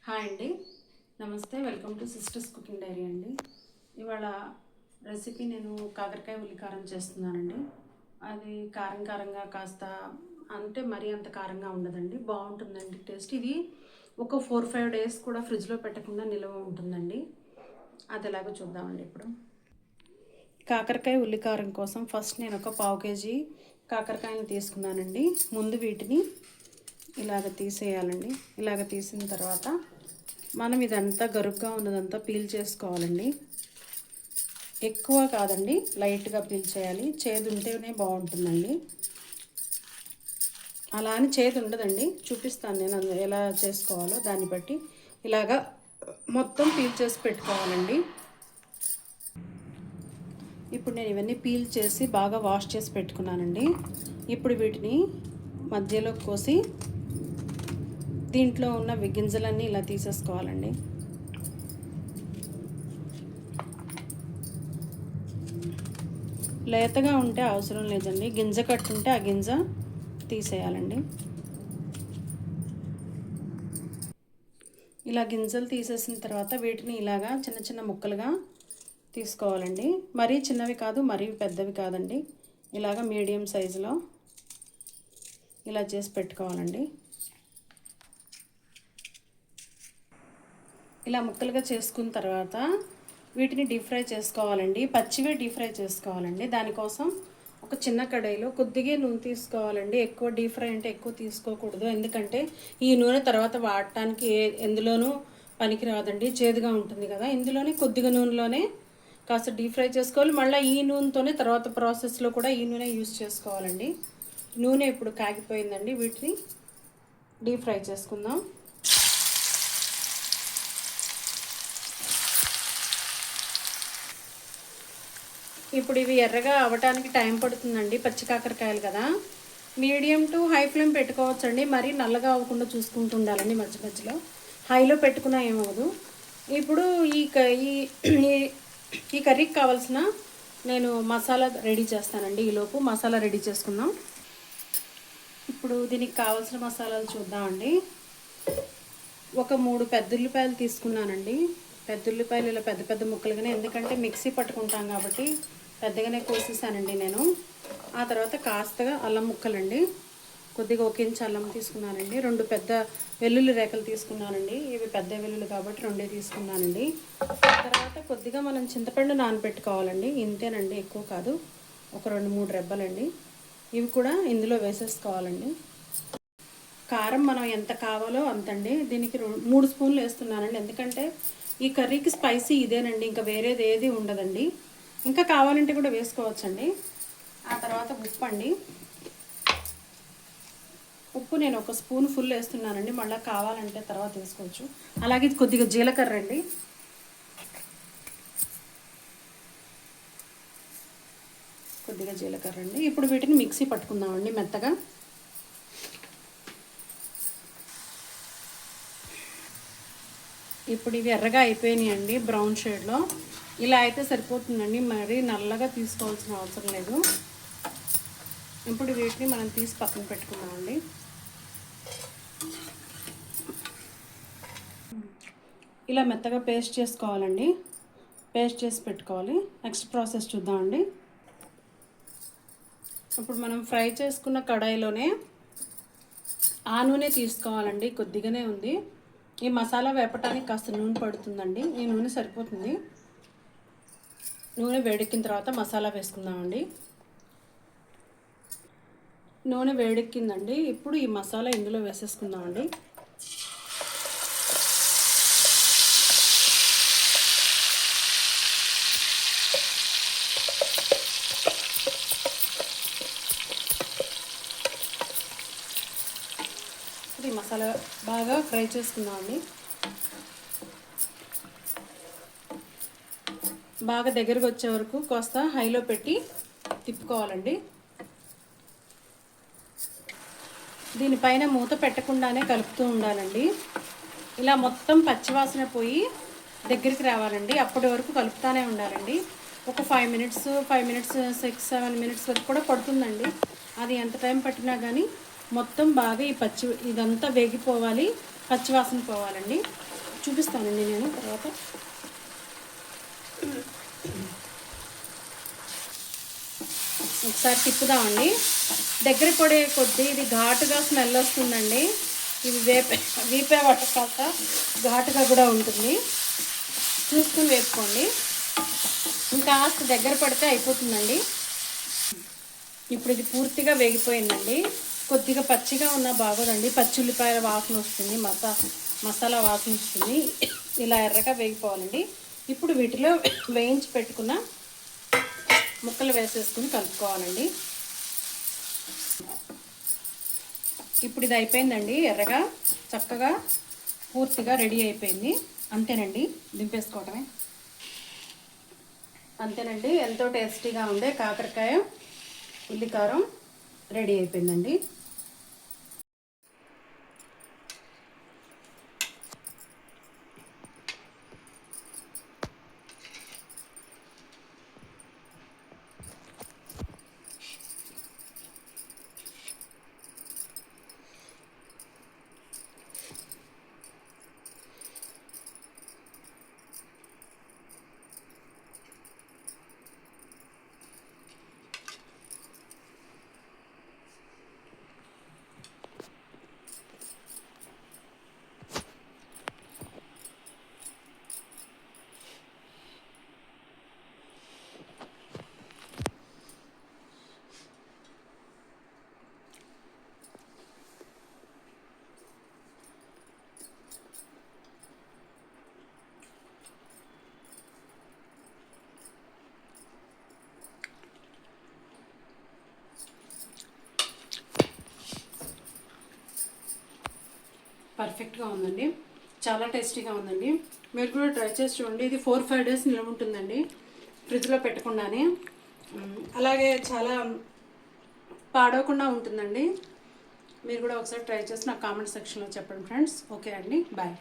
Hi అండి, నమస్తే. Welcome to sisters cooking diary అండి. ఇవాళ రెసిపీ నేను కాకరకాయ ఉల్లికారం చేస్తున్నానండి. అది కారం కారంగా కాస్త అంటే మరీ అంత కారంగా ఉండదండి, బాగుంటుందండి టేస్ట్. ఇది ఒక 4-5 డేస్ కూడా ఫ్రిడ్జ్లో పెట్టకుండా నిల్వ ఉంటుందండి. అది ఎలాగో చూద్దామండి. ఇప్పుడు కాకరకాయ ఉల్లికారం కోసం ఫస్ట్ నేను ఒక 1/2 కేజీ కాకరకాయలు తీసుకున్నానండి. ముందు వీటిని ఇలాగ తీసేయాలండి. ఇలాగ తీసిన తర్వాత మనం ఇదంతా గరుగ్గా ఉన్నదంతా పీల్ చేసుకోవాలండి. ఎక్కువ కాదండి, లైట్గా పీల్ చేయాలి. చేదు ఉంటేనే బాగుంటుందండి. అలా అని చేదు ఉండదండి, చూపిస్తాను నేను ఎలా చేసుకోవాలో. దాన్ని బట్టి ఇలాగా మొత్తం పీల్ చేసి పెట్టుకోవాలండి. ఇప్పుడు నేను ఇవన్నీ పీల్ చేసి బాగా వాష్ చేసి పెట్టుకున్నానండి. ఇప్పుడు వీటిని మధ్యలో కోసి దీంట్లో ఉన్న గింజలన్నీ ఇలా తీసేసుకోవాలండి. లేతగా ఉంటే అవసరం లేదండి, గింజ కట్టుంటే ఆ గింజ తీసేయాలండి. ఇలా గింజలు తీసేసిన తర్వాత వీటిని ఇలాగా చిన్న చిన్న ముక్కలుగా తీసుకోవాలండి. మరీ చిన్నవి కాదు, మరీ పెద్దవి కాదండి. ఇలాగ మీడియం సైజులో ఇలా చేసి పెట్టుకోవాలండి. ఇలా ముక్కలుగా చేసుకున్న తర్వాత వీటిని డీప్ ఫ్రై చేసుకోవాలండి. పచ్చివే డీప్ ఫ్రై చేసుకోవాలండి. దానికోసం ఒక చిన్న కడాయిలో కొద్దిగా నూనె తీసుకోవాలండి. ఎక్కువ డీప్ ఫ్రై అంటే ఎక్కువ తీసుకోకూడదు, ఎందుకంటే ఈ నూనె తర్వాత వాడటానికి ఎందులోనూ పనికి రాదండి, చేదుగా ఉంటుంది కదా. ఇందులోనే కొద్దిగా నూనెలోనే కాస్త డీప్ ఫ్రై చేసుకోవాలి. మళ్ళీ ఈ నూనెతోనే తర్వాత ప్రాసెస్లో కూడా ఈ నూనె యూస్ చేసుకోవాలండి. నూనె ఇప్పుడు కాగిపోయిందండి, వీటిని డీప్ ఫ్రై చేసుకుందాం. ఇప్పుడు ఇవి ఎర్రగా అవ్వటానికి టైం పడుతుందండి, పచ్చి కాకరకాయలు కదా. మీడియం టు హై ఫ్లేమ్ పెట్టుకోవచ్చండి, మరీ నల్లగా అవ్వకుండా చూసుకుంటూ ఉండాలండి. మధ్య మధ్యలో హైలో పెట్టుకున్నా ఏమవ్వదు. ఇప్పుడు ఈ కర్రీకి కావాల్సిన నేను మసాలా రెడీ చేస్తానండి. ఈలోపు మసాలా రెడీ చేసుకుందాం. ఇప్పుడు దీనికి కావాల్సిన మసాలాలు చూద్దామండి. ఒక 3 పెద్ద ఉల్లిపాయలు తీసుకున్నానండి. పెద్ద ఉల్లిపాయలు ఇలా పెద్ద పెద్ద ముక్కలుగానే, ఎందుకంటే మిక్సీ పట్టుకుంటాం కాబట్టి పెద్దగానే కోసేసానండి నేను. ఆ తర్వాత కాస్తగా అల్లం ముక్కలండి, కొద్దిగా 1 ఇంచ్ అల్లం తీసుకున్నానండి. 2 పెద్ద వెల్లుల్లి రేఖలు తీసుకున్నానండి. ఇవి పెద్ద వెల్లుల్లి కాబట్టి 2 తీసుకున్నానండి. తర్వాత కొద్దిగా మనం చింతపండు నానబెట్టుకోవాలండి. ఇంతేనండి, ఎక్కువ కాదు. ఒక 2-3 రెబ్బలండి. ఇవి కూడా ఇందులో వేసేసుకోవాలండి. కారం మనం ఎంత కావాలో అంతండి. దీనికి 3 స్పూన్లు వేస్తున్నానండి, ఎందుకంటే ఈ కర్రీకి స్పైసీ ఇదేనండి, ఇంకా వేరేది ఏది ఉండదండి. ఇంకా కావాలంటే కూడా వేసుకోవచ్చండి. ఆ తర్వాత ఉప్పు అండి. ఉప్పు నేను 1 స్పూన్ ఫుల్ వేస్తున్నానండి, మళ్ళీ కావాలంటే తర్వాత వేసుకోవచ్చు. అలాగే కొద్దిగా జీలకర్ర అండి. కొద్దిగా జీలకర్ర అండి. ఇప్పుడు వీటిని మిక్సీ పట్టుకుందామండి మెత్తగా. ఇప్పుడు ఇవి ఎర్రగా అయిపోయినాయండి, బ్రౌన్ షేడ్లో. ఇలా అయితే సరిపోతుందండి, మరీ నల్లగా తీసుకోవాల్సిన అవసరం లేదు. ఇప్పుడు వీటిని మనం తీసి పక్కన పెట్టుకున్నామండి. ఇలా మెత్తగా పేస్ట్ చేసుకోవాలండి, పేస్ట్ చేసి పెట్టుకోవాలి. నెక్స్ట్ ప్రాసెస్ చూద్దామండి. ఇప్పుడు మనం ఫ్రై చేసుకున్న కడాయిలోనే ఆ నూనె తీసుకోవాలండి, కొద్దిగానే ఉంది. ఈ మసాలా వేపటానికి కాస్త నూనె పడుతుందండి, ఈ నూనె సరిపోతుంది. నూనె వేడెక్కిన తర్వాత మసాలా వేసుకుందామండి. నూనె వేడెక్కిందండి, ఇప్పుడు ఈ మసాలా ఇందులో వేసేసుకుందామండి. ఈ మసాలా బాగా ఫ్రై చేసుకుందామండి. బాగా దగ్గరకు వచ్చే వరకు కాస్త హైలో పెట్టి తిప్పుకోవాలండి. దీనిపైన మూత పెట్టకుండానే కలుపుతూ ఉండాలండి. ఇలా మొత్తం పచ్చివాసన పోయి దగ్గరికి రావాలండి, అప్పటి వరకు కలుపుతూనే ఉండాలండి. ఒక 5 మినిట్స్ 6-7 మినిట్స్ వరకు కూడా పడుతుందండి. అది ఎంత టైం పట్టినా కానీ మొత్తం బాగా ఇదంతా వేగిపోవాలి, పచ్చివాసన పోవాలండి. చూపిస్తానండి నేను తర్వాత. ఒకసారి తిప్పుదామండి. దగ్గర పడే కొద్దీ ఇది ఘాటుగా స్మెల్ వస్తుందండి. ఇది వీపే వాటర్ కాక ఘాటుగా కూడా ఉంటుంది. చూసుకుని వేసుకోండి. ఇంకాస్త దగ్గర పడితే అయిపోతుందండి. ఇప్పుడు ఇది పూర్తిగా వేగిపోయిందండి. కొద్దిగా పచ్చిగా ఉన్నా బాగోదండి, పచ్చి ఉల్లిపాయల వాసన వస్తుంది, మసాలా వాసన వస్తుంది. ఇలా ఎర్రగా వేగిపోవాలండి. ఇప్పుడు వీటిలో వేయించి పెట్టుకున్న ముక్కలు వేసేసుకుని కలుపుకోవాలండి. ఇప్పుడు ఇది అయిపోయిందండి, ఎర్రగా చక్కగా పూర్తిగా రెడీ అయిపోయింది. అంతేనండి, దింపేసుకోవటమే. అంతేనండి, ఎంతో టేస్టీగా ఉండే కాకరకాయ ఉల్లికారం రెడీ అయిపోయిందండి. పర్ఫెక్ట్గా ఉందండి, చాలా టేస్టీగా ఉందండి. మీరు కూడా ట్రై చేసి చూడండి. ఇది 4-5 డేస్ నిల్వ ఉంటుందండి ఫ్రిడ్జ్లో పెట్టకుండానే. అలాగే చాలా పాడవకుండా ఉంటుందండి. మీరు కూడా ఒకసారి ట్రై చేసి నాకు కామెంట్ సెక్షన్లో చెప్పండి ఫ్రెండ్స్. ఓకే అండి, బాయ్.